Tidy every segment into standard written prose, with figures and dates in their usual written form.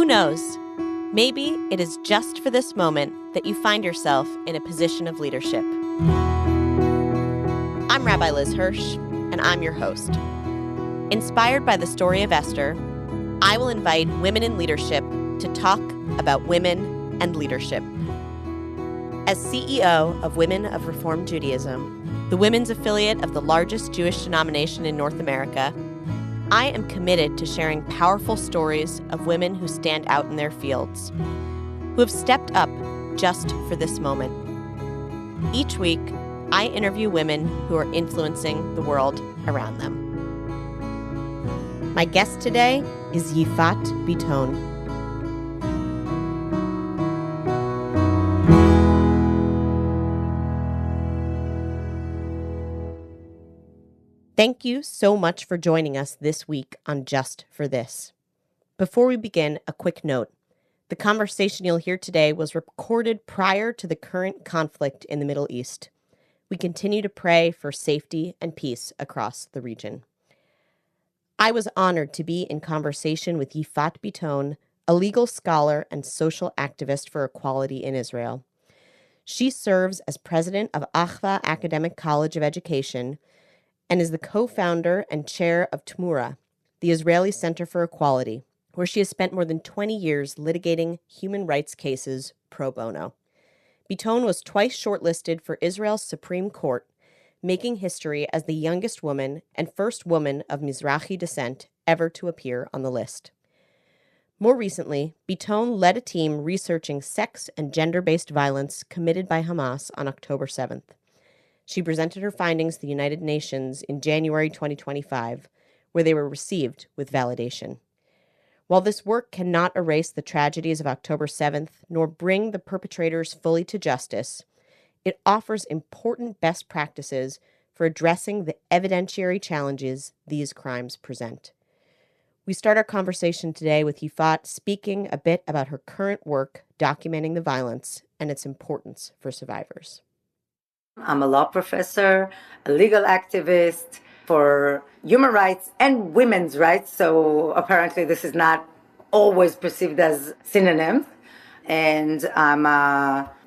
Who knows? Maybe it is just for this moment that you find yourself in a position of leadership. I'm Rabbi Liz Hirsch, and I'm your host. Inspired by the story of Esther, I will invite women in leadership to talk about women and leadership. As CEO of Women of Reform Judaism, the women's affiliate of the largest Jewish denomination in North America, I am committed to sharing powerful stories of women who stand out in their fields, who have stepped up just for this moment. Each week, I interview women who are influencing the world around them. My guest today is Yifat Bitton. Thank you so much for joining us this week on Just for This. Before we begin, a quick note. The conversation you'll hear today was recorded prior to the current conflict in the Middle East. We continue to pray for safety and peace across the region. I was honored to be in conversation with Yifat Bitton, a legal scholar and social activist for equality in Israel. She serves as president of Achva Academic College of Education and is the co-founder and chair of Tmura, the Israeli Center for Equality, where she has spent more than 20 years litigating human rights cases pro bono. Bitton was twice shortlisted for Israel's Supreme Court, making history as the youngest woman and first woman of Mizrahi descent ever to appear on the list. More recently, Bitton led a team researching sex and gender-based violence committed by Hamas on October 7th. She presented her findings to the United Nations in January 2025, where they were received with validation. While this work cannot erase the tragedies of October 7th, nor bring the perpetrators fully to justice, it offers important best practices for addressing the evidentiary challenges these crimes present. We start our conversation today with Yifat speaking a bit about her current work documenting the violence and its importance for survivors. I'm a law professor, a legal activist for human rights and women's rights. So apparently this is not always perceived as synonyms. And I'm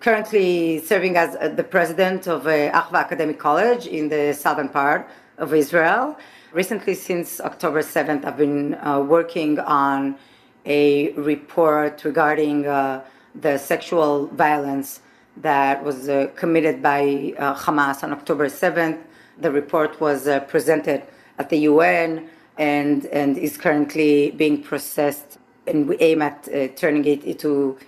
currently serving as the president of Achva Academic College in the southern part of Israel. Recently, since October 7th, I've been working on a report regarding the sexual violence that was committed by Hamas on October 7th. The report was presented at the UN and is currently being processed, and we aim at turning it into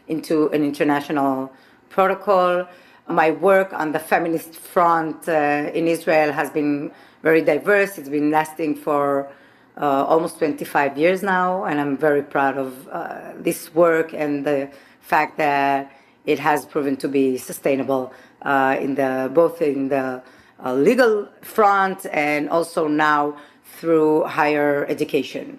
an international protocol. My work on the feminist front in Israel has been very diverse. It's been lasting for almost 25 years now, and I'm very proud of this work and the fact that it has proven to be sustainable both in the legal front and also now through higher education.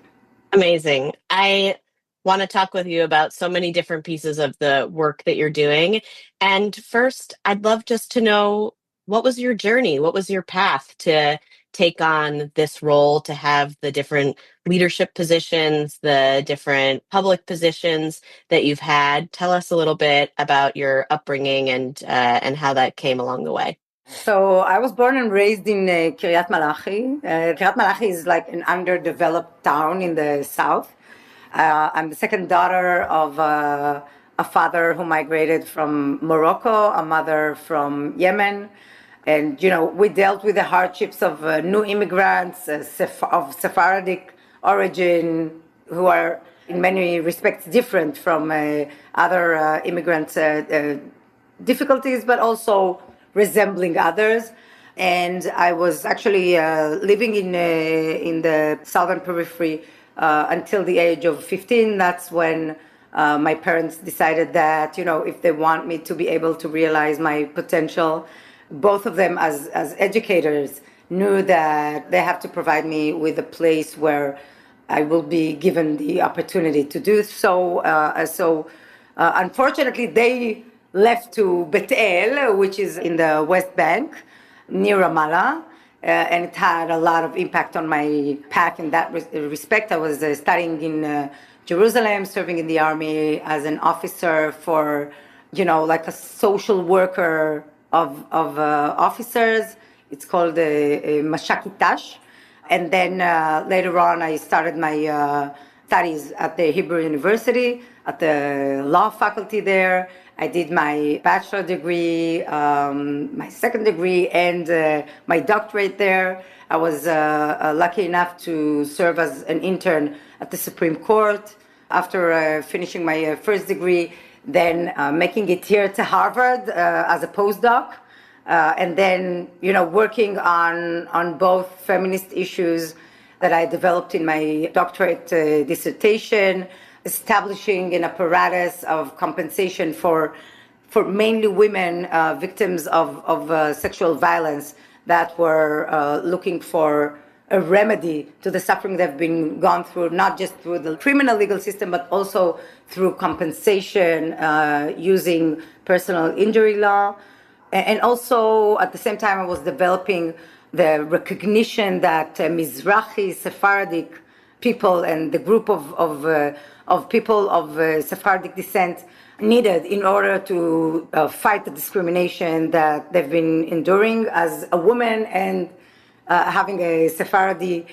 Amazing. I want to talk with you about so many different pieces of the work that you're doing. And first, I'd love just to know, what was your journey? What was your path to take on this role, to have the different leadership positions, the different public positions that you've had? Tell us a little bit about your upbringing and how that came along the way. So I was born and raised in Kiryat Malachi. Kiryat Malachi is like an underdeveloped town in the south. I'm the second daughter of a father who migrated from Morocco, a mother from Yemen. And, we dealt with the hardships of new immigrants of Sephardic origin who are in many respects different from other immigrants' difficulties, but also resembling others. And I was actually living in the southern periphery until the age of 15. That's when my parents decided that, if they want me to be able to realize my potential, both of them as educators knew that they have to provide me with a place where I will be given the opportunity to do so. Unfortunately, they left to Bet El, which is in the West Bank, near Ramallah. and it had a lot of impact on my path in that respect. I was studying in Jerusalem, serving in the army as an officer for, like a social worker of officers. It's called Mashakitash. And then later on, I started my studies at the Hebrew University, at the law faculty there. I did my bachelor degree, my second degree, and my doctorate there. I was lucky enough to serve as an intern at the Supreme Court after finishing my first degree, then making it here to Harvard as a postdoc. And then, working on both feminist issues that I developed in my doctorate dissertation, establishing an apparatus of compensation for mainly women victims of sexual violence that were looking for a remedy to the suffering they've been gone through, not just through the criminal legal system, but also through compensation using personal injury law. And also, at the same time, I was developing the recognition that Mizrahi Sephardic people and the group of people of Sephardic descent needed in order to fight the discrimination that they've been enduring as a woman and having a Sephardi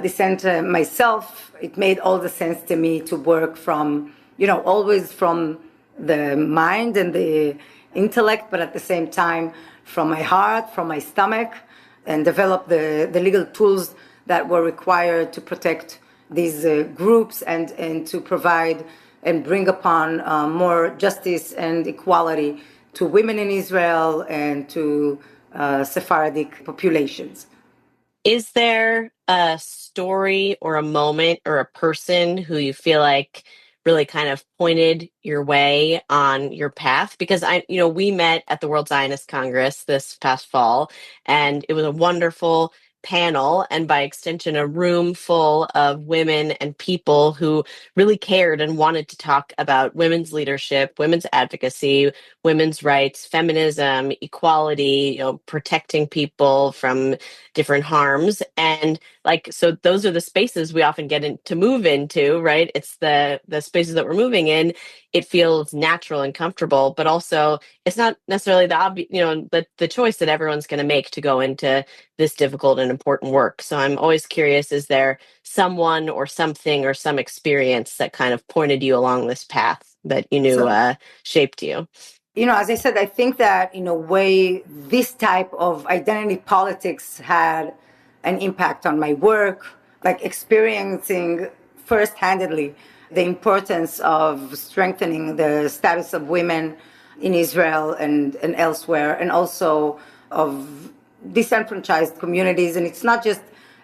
descent myself. It made all the sense to me to work from, always from the mind and the intellect, but at the same time from my heart, from my stomach, and develop the legal tools that were required to protect these groups and to provide and bring upon more justice and equality to women in Israel and to Sephardic populations. Is there a story or a moment or a person who you feel like really kind of pointed your way on your path? Because we met at the World Zionist Congress this past fall, and it was a wonderful panel, and by extension, a room full of women and people who really cared and wanted to talk about women's leadership, women's advocacy, women's rights, feminism, equality, protecting people from different harms. And so those are the spaces we often to move into, right? It's the spaces that we're moving in. It feels natural and comfortable, but also it's not necessarily the obvious, the choice that everyone's going to make to go into this difficult and important work. So I'm always curious, is there someone or something or some experience that kind of pointed you along this path that you knew shaped you? As I said, I think that in a way, this type of identity politics had an impact on my work, like experiencing first-handedly the importance of strengthening the status of women in Israel and elsewhere, and also of disenfranchised communities. And it's not just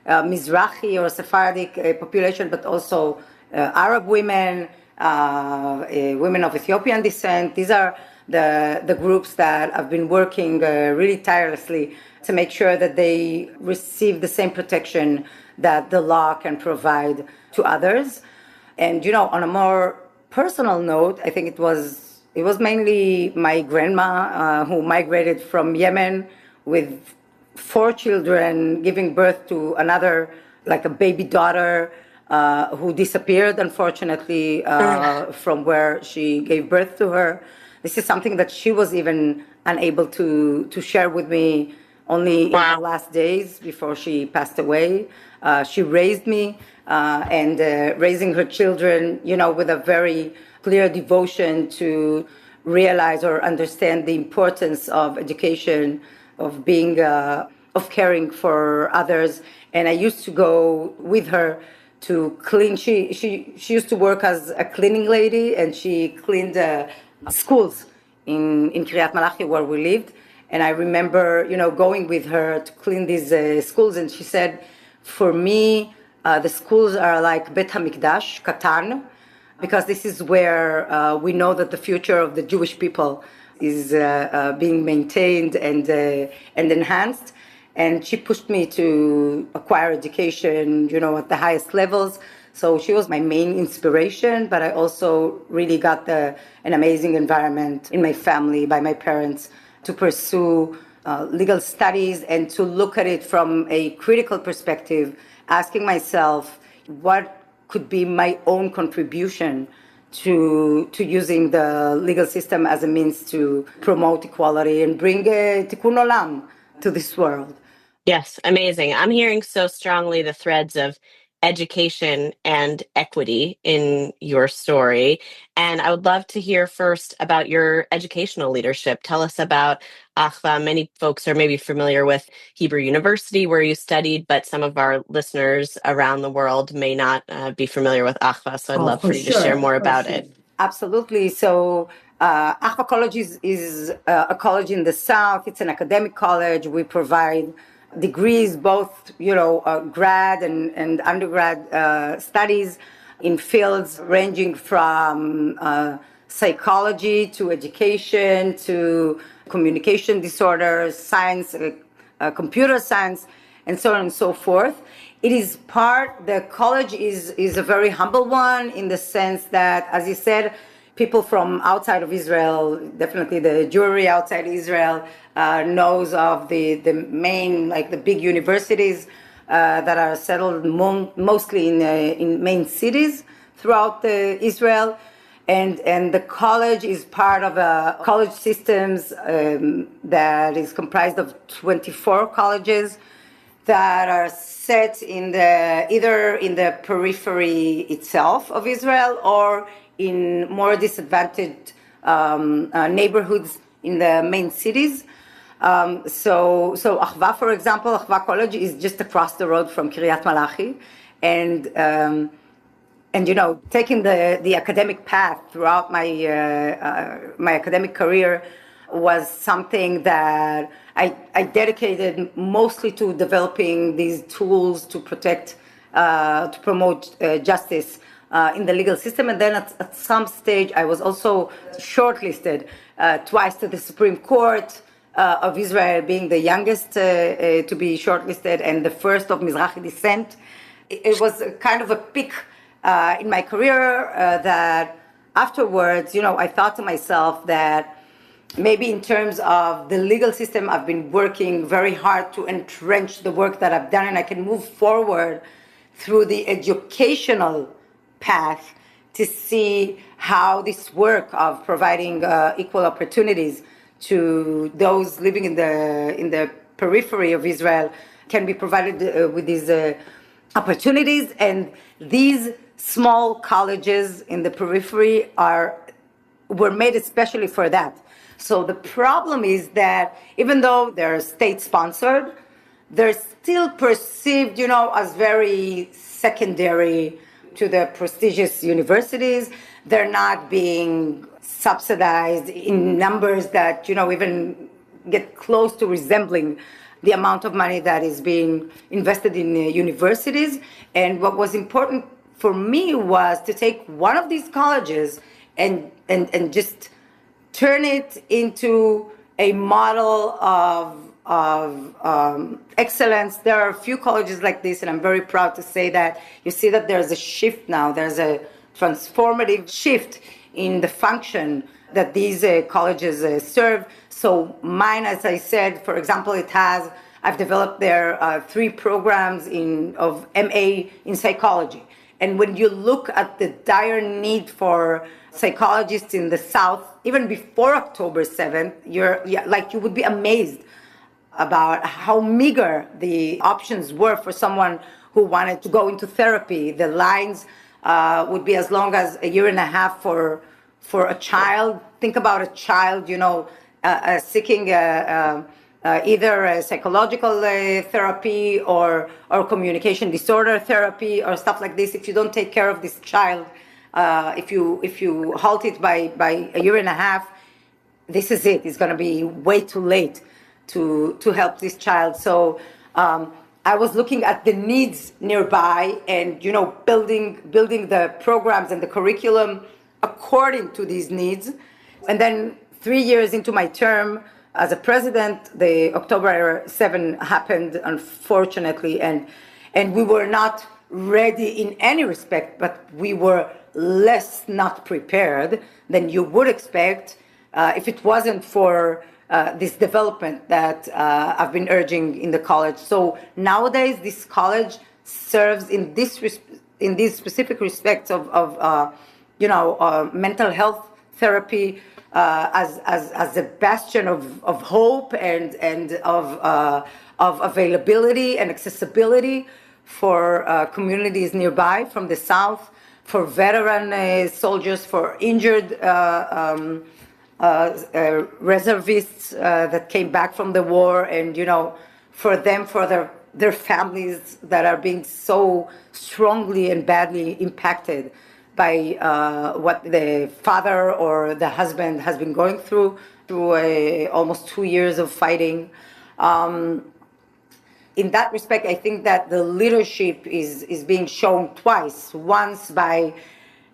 Mizrahi or Sephardic population, but also Arab women, women of Ethiopian descent. These are the groups that have been working really tirelessly to make sure that they receive the same protection that the law can provide to others. And on a more personal note, I think it was mainly my grandma who migrated from Yemen with 4 children, giving birth to another, like a baby daughter, who disappeared, unfortunately, from where she gave birth to her. This is something that she was even unable to share with me only in the last days before she passed away. She raised me and raising her children, with a very clear devotion to realize or understand the importance of education, of being, of caring for others. And I used to go with her to clean. She used to work as a cleaning lady, and she cleaned schools in Kiryat Malachi where we lived. And I remember, going with her to clean these schools. And she said, for me, the schools are like Bet HaMikdash, Katan, because this is where we know that the future of the Jewish people is being maintained and enhanced. And she pushed me to acquire education, at the highest levels. So she was my main inspiration, but I also really got an amazing environment in my family by my parents to pursue legal studies and to look at it from a critical perspective, asking myself what could be my own contribution to using the legal system as a means to promote equality and bring tikkun olam to this world. Yes, amazing. I'm hearing so strongly the threads of education and equity in your story. And I would love to hear first about your educational leadership. Tell us about Achva. Many folks are maybe familiar with Hebrew University, where you studied, but some of our listeners around the world may not be familiar with Achva. So I'd love for you to share more about it. Absolutely. So Achva College is a college in the South. It's an academic college. We provide degrees, both grad and undergrad studies in fields ranging from psychology to education to communication disorders, science, computer science, and so on and so forth. It is the college is a very humble one in the sense that, as you said, people from outside of Israel, definitely the Jewry outside Israel, knows of the main, like the big universities that are settled mostly in main cities throughout Israel. And the college is part of a college systems that is comprised of 24 colleges that are set either in the periphery itself of Israel or in more disadvantaged neighborhoods in the main cities. So Achva, for example, Achva College is just across the road from Kiryat Malachi, and taking the academic path throughout my academic career was something that I dedicated mostly to developing these tools to promote justice in the legal system. And then at some stage, I was also shortlisted twice to the Supreme Court of Israel, being the youngest to be shortlisted and the first of Mizrahi descent. It was kind of a peak in my career that afterwards, I thought to myself that maybe in terms of the legal system, I've been working very hard to entrench the work that I've done, and I can move forward through the educational path to see how this work of providing equal opportunities to those living in the periphery of Israel can be provided with these opportunities. And these small colleges in the periphery were made especially for that. So the problem is that even though they're state-sponsored, they're still perceived, as very secondary to the prestigious universities. They're not being subsidized in numbers that, even get close to resembling the amount of money that is being invested in universities. And what was important for me was to take one of these colleges and just turn it into a model of excellence. There are a few colleges like this, and I'm very proud to say that you see that there's a shift now. There's a transformative shift in the function that these colleges serve. So mine, as I said, for example, I've developed there 3 programs of MA in psychology. And when you look at the dire need for psychologists in the South, even before October 7th, you would be amazed about how meager the options were for someone who wanted to go into therapy. The lines would be as long as a year and a half for a child. Think about a child, seeking either a psychological therapy or communication disorder therapy or stuff like this. If you don't take care of this child, if you halt it by a year and a half, this is it. It's going to be way too late to help this child. So I was looking at the needs nearby and building the programs and the curriculum according to these needs. And then 3 years into my term as a president, the October 7 happened, unfortunately, and we were not ready in any respect, but we were less not prepared than you would expect if it wasn't for this development that I've been urging in the college. So nowadays, this college serves in these specific respects of mental health therapy as a bastion of hope and of availability and accessibility for communities nearby from the south, for veteran soldiers, for injured reservists that came back from the war, and for them, for their families that are being so strongly and badly impacted by what the father or the husband has been going through almost 2 years of fighting. In that respect, I think that the leadership is being shown twice. Once by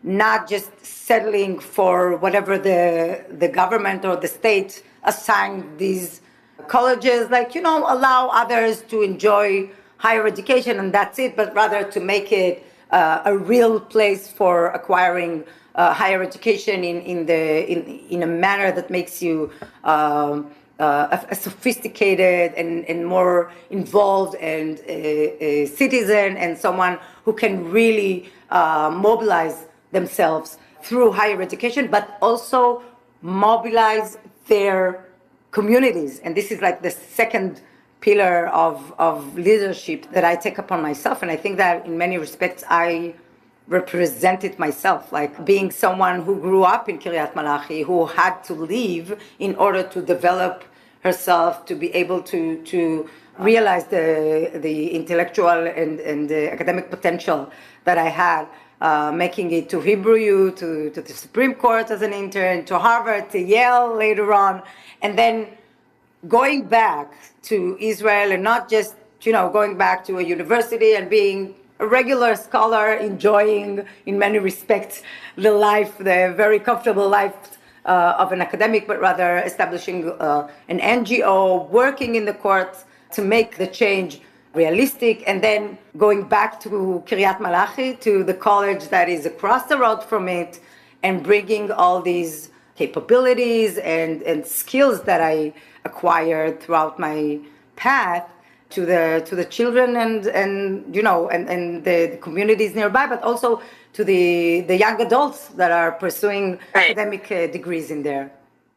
not just settling for whatever the government or the state assigned these colleges, allow others to enjoy higher education and that's it, but rather to make it a real place for acquiring higher education in a manner that makes you a sophisticated and more involved and a citizen, and someone who can really mobilize themselves through higher education, but also mobilize their communities. And this is like the second pillar of leadership that I take upon myself. And I think that in many respects, I represent it myself, like being someone who grew up in Kiryat Malachi, who had to leave in order to develop herself, to be able to realize the intellectual and the academic potential that I had, making it to Hebrew U, to the Supreme Court as an intern, to Harvard, to Yale later on, and then going back to Israel, and not just going back to a university and being a regular scholar, enjoying in many respects the very comfortable life of an academic, but rather establishing an NGO, working in the courts to make the change realistic, and then going back to Kiryat Malachi, to the college that is across the road from it, and bringing all these capabilities and skills that I acquired throughout my path to the children and the communities nearby, but also to the young adults that are pursuing academic degrees in there.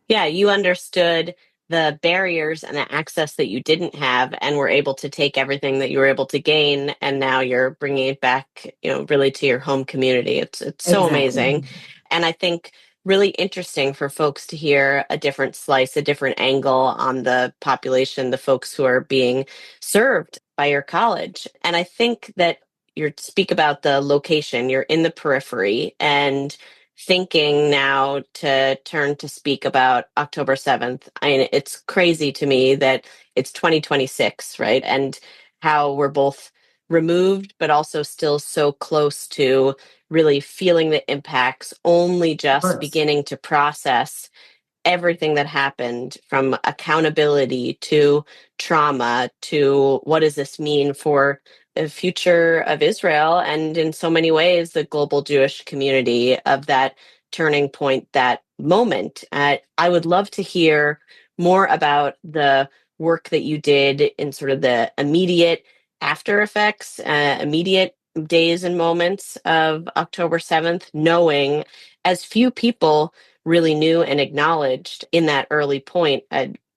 Yeah, you understood the barriers and the access that you didn't have, and were able to take everything that you were able to gain, and now you're bringing it back, really to your home community. It's so amazing. And I think really interesting for folks to hear a different slice, a different angle on the population, the folks who are being served by your college. And I think that you speak about the location, you're in the periphery, and thinking now to turn to speak about October 7th. It's crazy to me that it's 2026, right? And how we're both removed, but also still so close to really feeling the impacts, only just beginning to process everything that happened, from accountability to trauma to what does this mean for the future of Israel, and in so many ways the global Jewish community, of that turning point, that moment. I would love to hear more about the work that you did in sort of the immediate after effects, immediate days and moments of October 7th, knowing as few people really knew and acknowledged in that early point.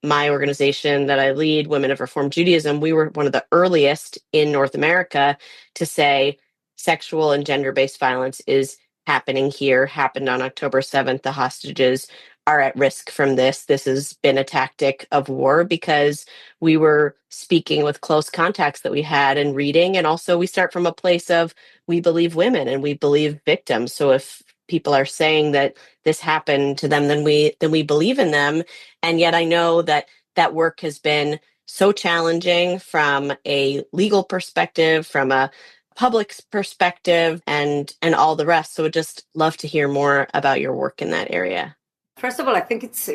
My organization that I lead, Women of Reform Judaism, we were one of the earliest in North America to say sexual and gender-based violence is happening here, happened on October 7th. The hostages are at risk from this. This has been a tactic of war, because we were speaking with close contacts that we had and reading. And also we start from a place of, we believe women and we believe victims. So if people are saying that this happened to them, then we believe in them. And yet I know that work has been so challenging from a legal perspective, from a public perspective, and all the rest. So I'd just love to hear more about your work in that area. First of all, I think it's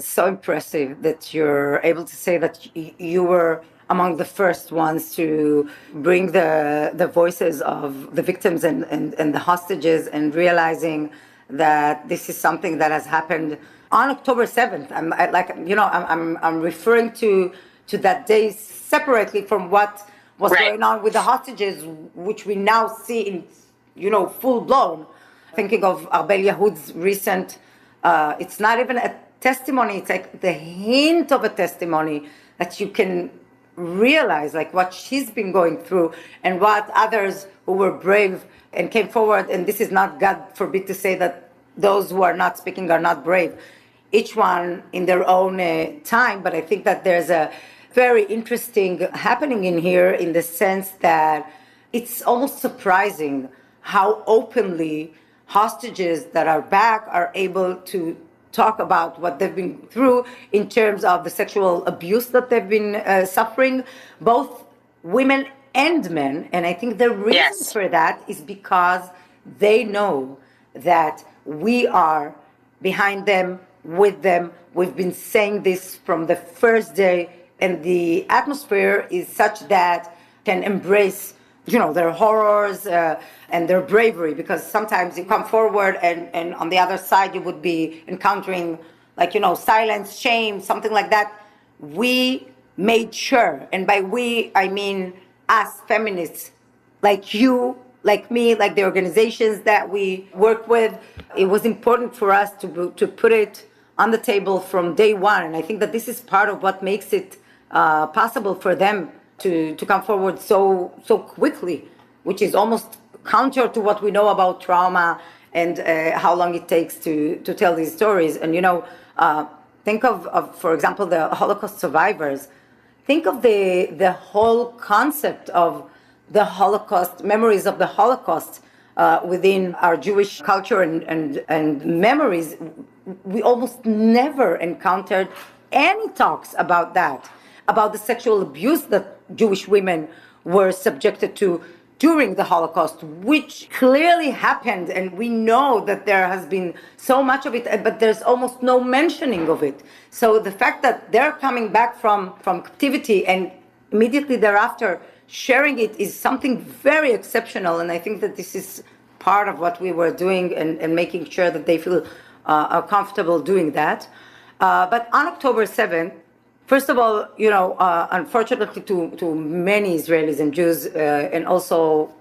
so impressive that you're able to say that you were among the first ones to bring the voices of the victims and the hostages, and realizing that this is something that has happened on October 7th. I'm referring to that day separately from what was going on with the hostages, which we now see in, full blown. Thinking of Arbel Yehud's recent, it's not even a testimony, it's like the hint of a testimony that you can realize like what she's been going through and what others who were brave and came forward. And this is not, God forbid, to say that those who are not speaking are not brave. Each one in their own time. But I think that there's a very interesting happening in here in the sense that it's almost surprising how openly hostages that are back are able to talk about what they've been through in terms of the sexual abuse that they've been suffering, both women and men. And I think the reason for that is because they know that we are behind them, with them. We've been saying this from the first day, and the atmosphere is such that can embrace their horrors and their bravery, because sometimes you come forward and on the other side you would be encountering silence, shame, something like that. We made sure, and by we I mean us feminists, like you, like me, like the organizations that we work with, it was important for us to put it on the table from day one. And I think that this is part of what makes it possible for them to come forward so quickly, which is almost counter to what we know about trauma and how long it takes to tell these stories. And think of, for example, the Holocaust survivors. Think of the whole concept of the Holocaust, memories of the Holocaust within our Jewish culture and memories. We almost never encountered any talks about that, about the sexual abuse that Jewish women were subjected to during the Holocaust, which clearly happened, and we know that there has been so much of it, but there's almost no mentioning of it. So the fact that they're coming back from captivity and immediately thereafter sharing it is something very exceptional, and I think that this is part of what we were doing and making sure that they feel comfortable doing that. But on October 7th, first of all, unfortunately to many Israelis and Jews, and also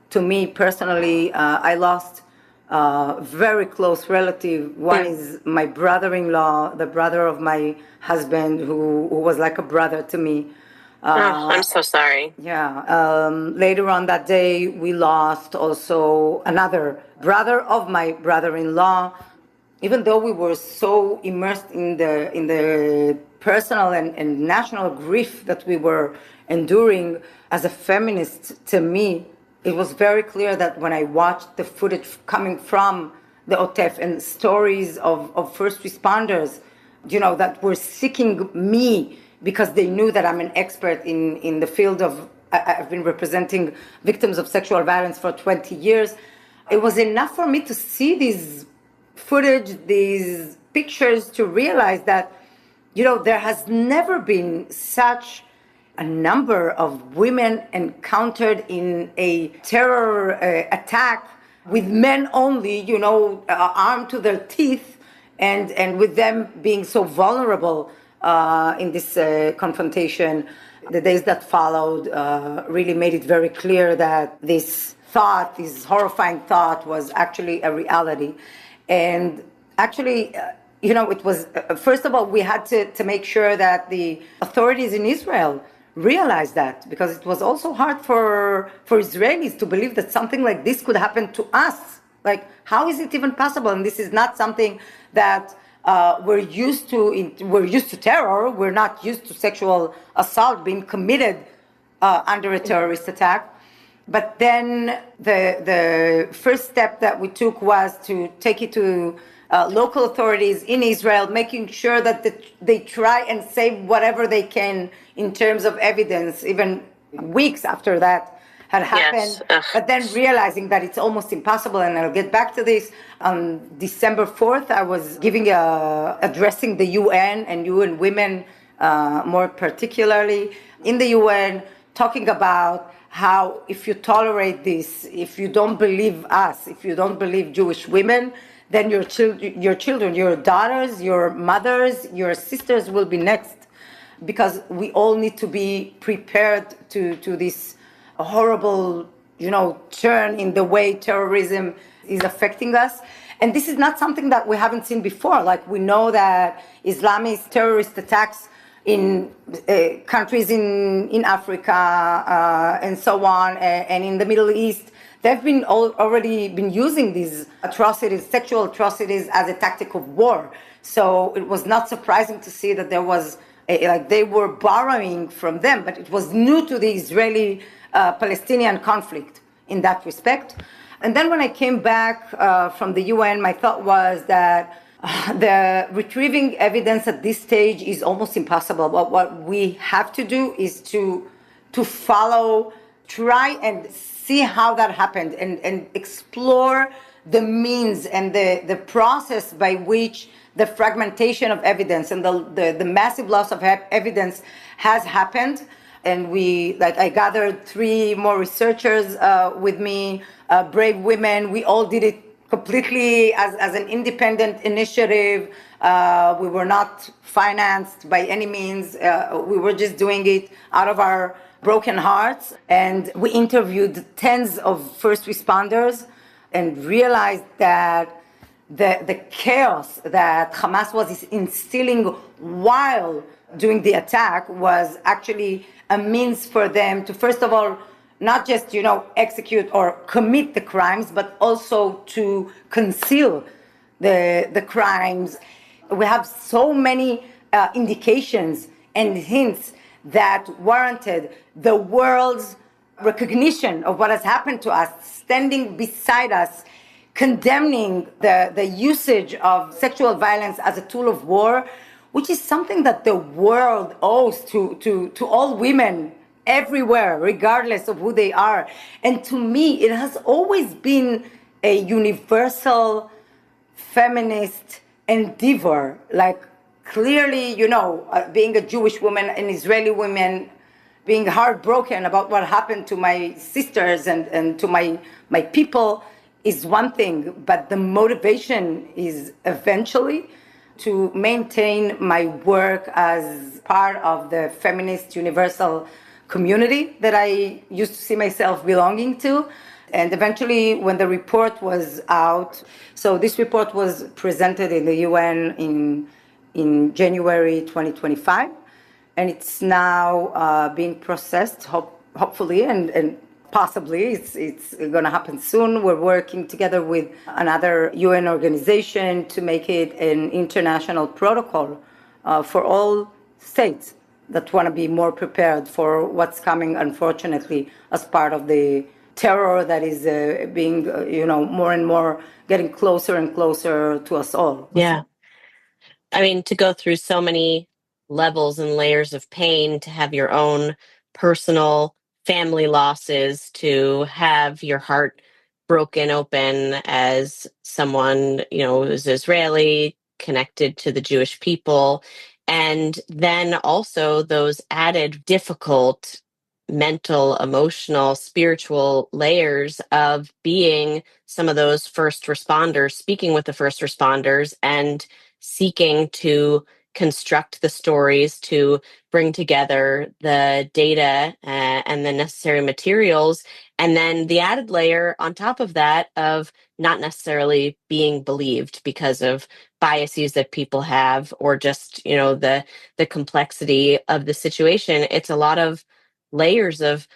to me personally, I lost a very close relative. One is my brother-in-law, the brother of my husband, who was like a brother to me. I'm so sorry. Yeah. Later on that day, we lost also another brother of my brother-in-law. Even though we were so immersed in the personal and national grief that we were enduring as a feminist, to me, it was very clear that when I watched the footage coming from the Otef and stories of first responders, that were seeking me because they knew that I'm an expert in the field of, I've been representing victims of sexual violence for 20 years. It was enough for me to see these footage, these pictures, to realize that, there has never been such a number of women encountered in a terror attack with men only, armed to their teeth, and with them being so vulnerable in this confrontation. The days that followed really made it very clear that this horrifying thought was actually a reality. And actually, it was, first of all, we had to make sure that the authorities in Israel realized that, because it was also hard for Israelis to believe that something like this could happen to us. Like, how is it even possible? And this is not something that we're used to. We're used to terror. We're not used to sexual assault being committed under a terrorist attack. But then the first step that we took was to take it to local authorities in Israel, making sure that they try and save whatever they can in terms of evidence, even weeks after that had happened. Yes. But then realizing that it's almost impossible, and I'll get back to this. On December 4th, I was addressing the UN and UN women more particularly in the UN, talking about how if you tolerate this, if you don't believe us, if you don't believe Jewish women, then your children, your daughters, your mothers, your sisters will be next. Because we all need to be prepared to this horrible, turn in the way terrorism is affecting us. And this is not something that we haven't seen before. Like, we know that Islamist terrorist attacks in countries in Africa and so on, and in the Middle East, they've been already been using these atrocities, sexual atrocities, as a tactic of war. So it was not surprising to see that there was like they were borrowing from them, but it was new to the Israeli-Palestinian conflict in that respect. And then when I came back from the UN, my thought was that the retrieving evidence at this stage is almost impossible. But what we have to do is to follow, try and see how that happened, and explore the means and the process by which the fragmentation of evidence and the massive loss of evidence has happened. And I gathered 3 more researchers with me, brave women. We all did it completely as an independent initiative. We were not financed by any means. We were just doing it out of our broken hearts. And we interviewed tens of first responders and realized that the chaos that Hamas was instilling while doing the attack was actually a means for them to, first of all, not just, execute or commit the crimes, but also to conceal the crimes. We have so many indications and hints that warranted the world's recognition of what has happened to us, standing beside us, condemning the usage of sexual violence as a tool of war, which is something that the world owes to all women everywhere, regardless of who they are. And to me, it has always been a universal feminist endeavor. Like, clearly, being a Jewish woman, an Israeli woman, being heartbroken about what happened to my sisters and to my people is one thing, but the motivation is eventually to maintain my work as part of the feminist universal community that I used to see myself belonging to. And eventually, when the report was out, so this report was presented in the UN in January 2025, and it's now being processed, hopefully, and possibly it's going to happen soon. We're working together with another UN organization to make it an international protocol for all states that want to be more prepared for what's coming, unfortunately, as part of the terror that is being, more and more getting closer and closer to us all. Yeah. I mean, to go through so many levels and layers of pain, to have your own personal family losses, to have your heart broken open as someone, who's Israeli, connected to the Jewish people, and then also those added difficult mental, emotional, spiritual layers of being some of those first responders, speaking with the first responders and seeking to construct the stories, to bring together the data and the necessary materials. And then the added layer on top of that of not necessarily being believed because of biases that people have, or just, the complexity of the situation. It's a lot of layers of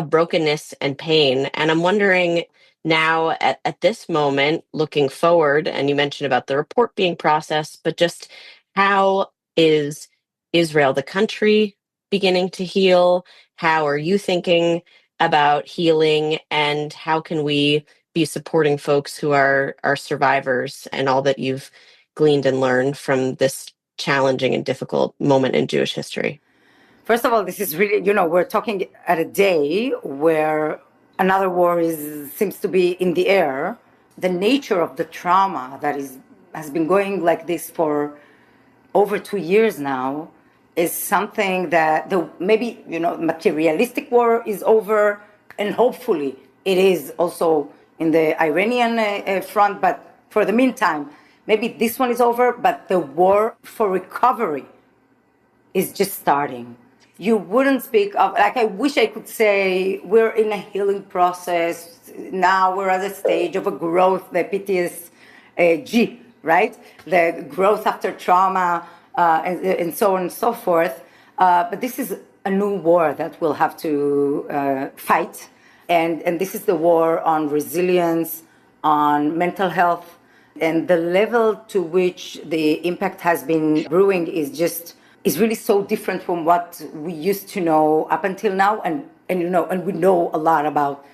brokenness and pain. And I'm wondering now at this moment, looking forward, and you mentioned about the report being processed, but just how is Israel, the country, beginning to heal? How are you thinking about healing, and how can we be supporting folks who are survivors and all that you've gleaned and learned from this challenging and difficult moment in Jewish history? First of all, this is really, we're talking at a day where another war seems to be in the air. The nature of the trauma that has been going like this for over 2 years now is something that maybe, materialistic war is over, and hopefully it is also in the Iranian front, but for the meantime, maybe this one is over, but the war for recovery is just starting. You wouldn't speak of, like, I wish I could say we're in a healing process. Now we're at a stage of a growth, the PTSG, right? The growth after trauma, and so on and so forth. But this is a new war that we'll have to fight. And this is the war on resilience, on mental health, and the level to which the impact has been brewing is really so different from what we used to know up until now, and we know a lot about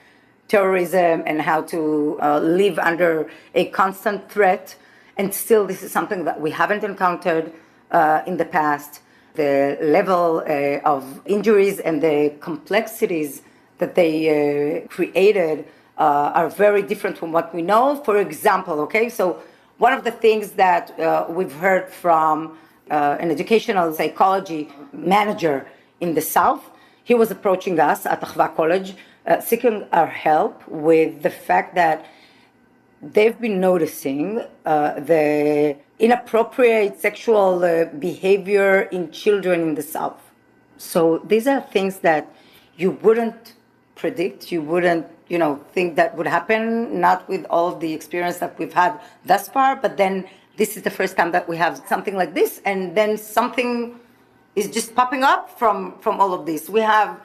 terrorism and how to live under a constant threat, and still this is something that we haven't encountered in the past. The level of injuries and the complexities that they created are very different from what we know. For example, okay, so one of the things that we've heard from an educational psychology manager in the South, he was approaching us at Achva College, seeking our help with the fact that they've been noticing the inappropriate sexual behavior in children in the South. So these are things that you wouldn't predict, you wouldn't, think that would happen, not with all of the experience that we've had thus far, but then this is the first time that we have something like this, and then something is just popping up from all of this. We have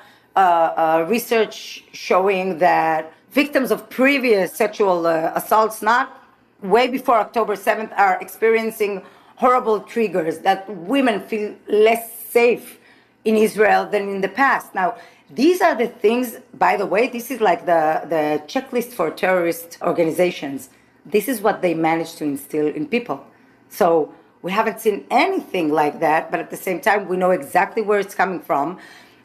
research showing that victims of previous sexual assaults, not way before October 7th, are experiencing horrible triggers, that women feel less safe in Israel than in the past. Now, these are the things, by the way, this is like the checklist for terrorist organizations. This is what they managed to instill in people. So we haven't seen anything like that, but at the same time, we know exactly where it's coming from.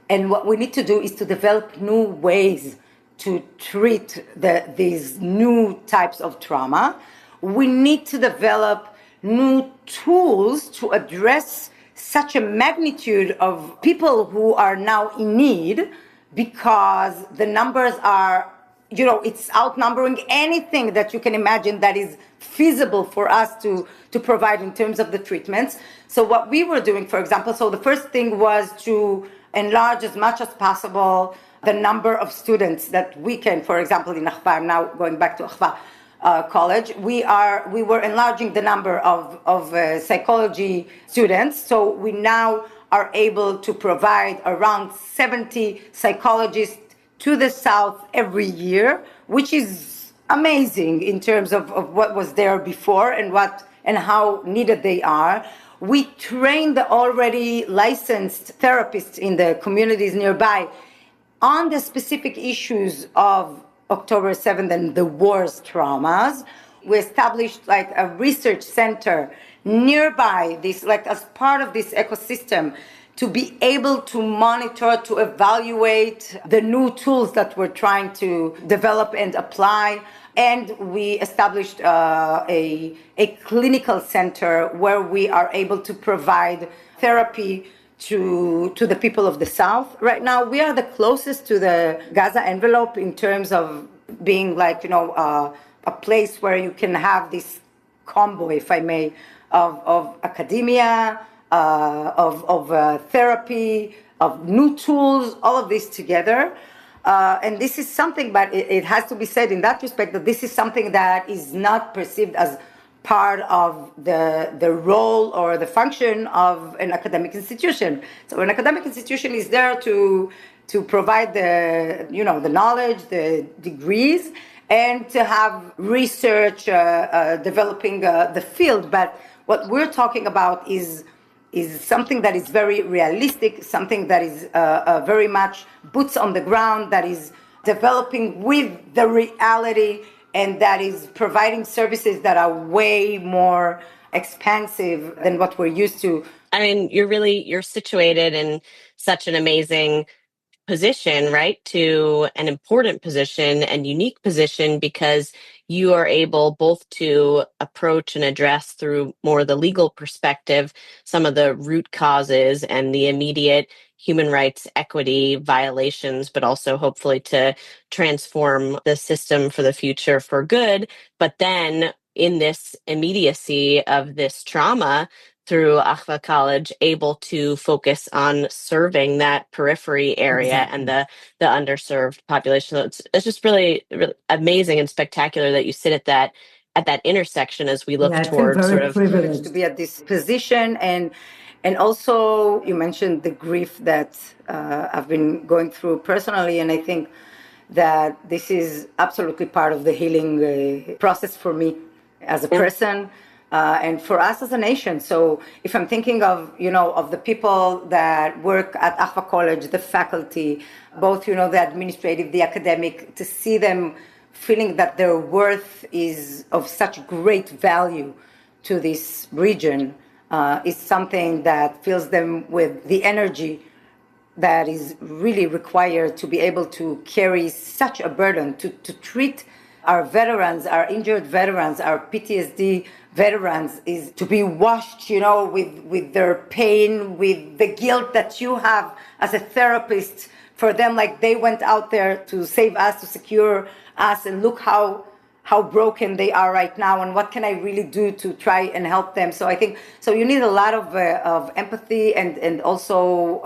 And what we need to do is to develop new ways to treat these new types of trauma. We need to develop new tools to address such a magnitude of people who are now in need, because the numbers are, it's outnumbering anything that you can imagine that is feasible for us to provide in terms of the treatments. So what we were doing, for example, so the first thing was to enlarge as much as possible the number of students that we can, for example, in Achva, I'm now going back to Achva College, we were enlarging the number of psychology students. So we now are able to provide around 70 psychologists to the South every year, which is amazing in terms of what was there before and how needed they are. We train the already licensed therapists in the communities nearby on the specific issues of October 7th and the war's traumas. We established like a research center nearby this, like as part of this ecosystem, to be able to monitor, to evaluate the new tools that we're trying to develop and apply. And we established a clinical center where we are able to provide therapy to the people of the South. Right now, we are the closest to the Gaza envelope in terms of being like, a place where you can have this combo, if I may, of academia, of therapy, of new tools, all of this together. And this is something, but it has to be said in that respect, that this is something that is not perceived as part of the role or the function of an academic institution. So an academic institution is there to provide the knowledge, the degrees, and to have research developing the field. But what we're talking about is something that is very realistic, something that is very much boots on the ground, that is developing with the reality, and that is providing services that are way more expansive than what we're used to. I mean, you're situated in such an amazing position, right, to an important position and unique position because you are able both to approach and address through more the legal perspective some of the root causes and the immediate human rights equity violations, but also hopefully to transform the system for the future for good. But then in this immediacy of this trauma, through Achva College, able to focus on serving that periphery area and the underserved population. So it's just really, really amazing and spectacular that you sit at that intersection as we look toward very sort of privileged to be at this position. And also you mentioned the grief that I've been going through personally, and I think that this is absolutely part of the healing process for me as a person. And for us as a nation. So if I'm thinking of, of the people that work at Achva College, the faculty, both, the administrative, the academic, to see them feeling that their worth is of such great value to this region is something that fills them with the energy that is really required to be able to carry such a burden, to treat our veterans, our injured veterans, our PTSD veterans, is to be washed, with their pain, with the guilt that you have as a therapist for them, like they went out there to save us, to secure us, and look how broken they are right now, and what can I really do to try and help them. So I think, you need a lot of empathy and also,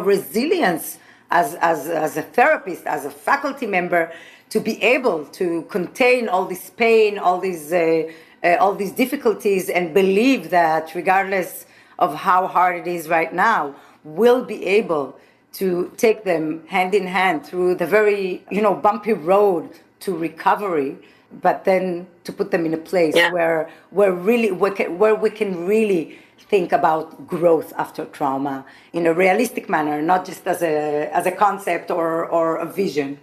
resilience as a therapist, as a faculty member, to be able to contain all this pain, all these difficulties, and believe that regardless of how hard it is right now, we'll be able to take them hand in hand through the very, bumpy road to recovery, but then to put them in a place where we can really think about growth after trauma in a realistic manner, not just as a concept or a vision.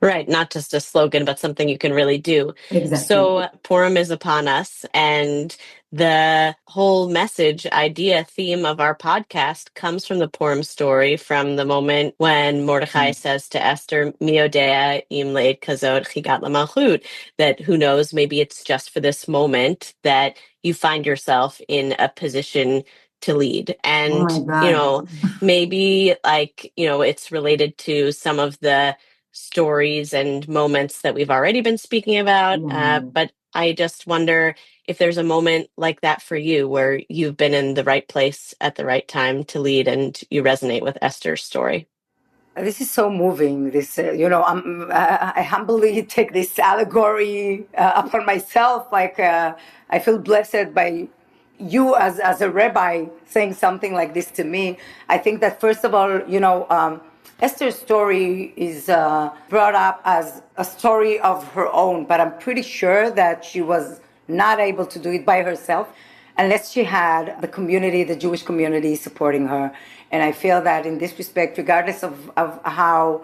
Right, not just a slogan, but something you can really do. Exactly. So Purim is upon us, and the whole message, idea, theme of our podcast comes from the Purim story, from the moment when Mordechai says to Esther, Mi odea im leid kazod chigat lamalchut, that who knows, maybe it's just for this moment that you find yourself in a position to lead. And, maybe it's related to some of the stories and moments that we've already been speaking about. But I just wonder if there's a moment like that for you where you've been in the right place at the right time to lead and you resonate with Esther's story. This is so moving. This, I humbly take this allegory upon myself. I feel blessed by you as a rabbi saying something like this to me. I think that first of all, Esther's story is brought up as a story of her own, but I'm pretty sure that she was not able to do it by herself unless she had the community, the Jewish community, supporting her. And I feel that in this respect, regardless of how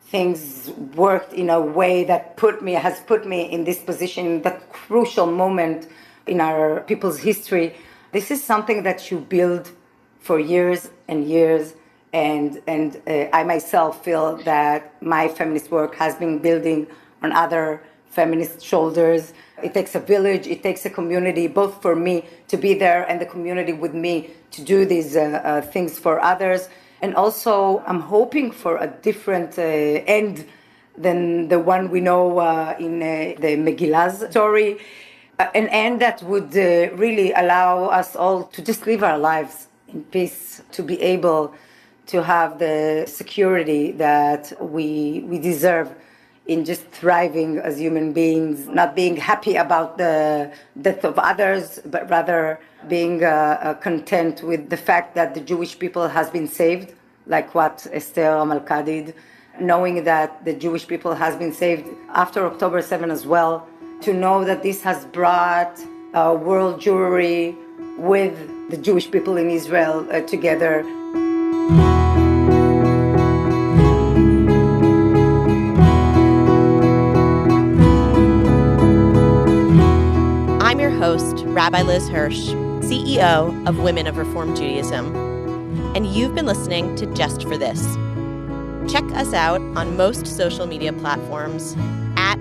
things worked in a way that has put me in this position, that crucial moment in our people's history, this is something that you build for years and years. And I myself feel that my feminist work has been building on other feminist shoulders. It takes a village, it takes a community, both for me to be there and the community with me to do these things for others. And also, I'm hoping for a different end than the one we know in the Megillah's story. An end that would really allow us all to just live our lives in peace, to be able to have the security that we deserve in just thriving as human beings, not being happy about the death of others, but rather being content with the fact that the Jewish people has been saved, like what Esther Malka did, knowing that the Jewish people has been saved after October 7 as well, to know that this has brought world Jewry with the Jewish people in Israel together. I'm your host, Rabbi Liz Hirsch, CEO of Women of Reform Judaism, and you've been listening to Just for This. Check us out on most social media platforms at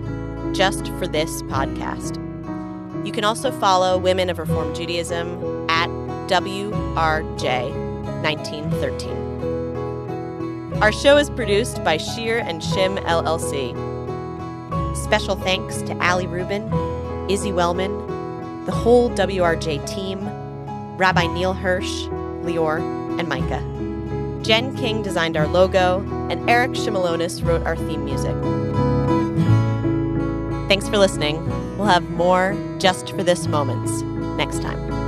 Just For This Podcast. You can also follow Women of Reform Judaism at WRJ1913. Our show is produced by Shear and Shim LLC. Special thanks to Ali Rubin, Izzy Wellman, the whole WRJ team, Rabbi Neil Hirsch, Lior, and Micah. Jen King designed our logo, and Eric Shimalonis wrote our theme music. Thanks for listening. We'll have more Just For This moments next time.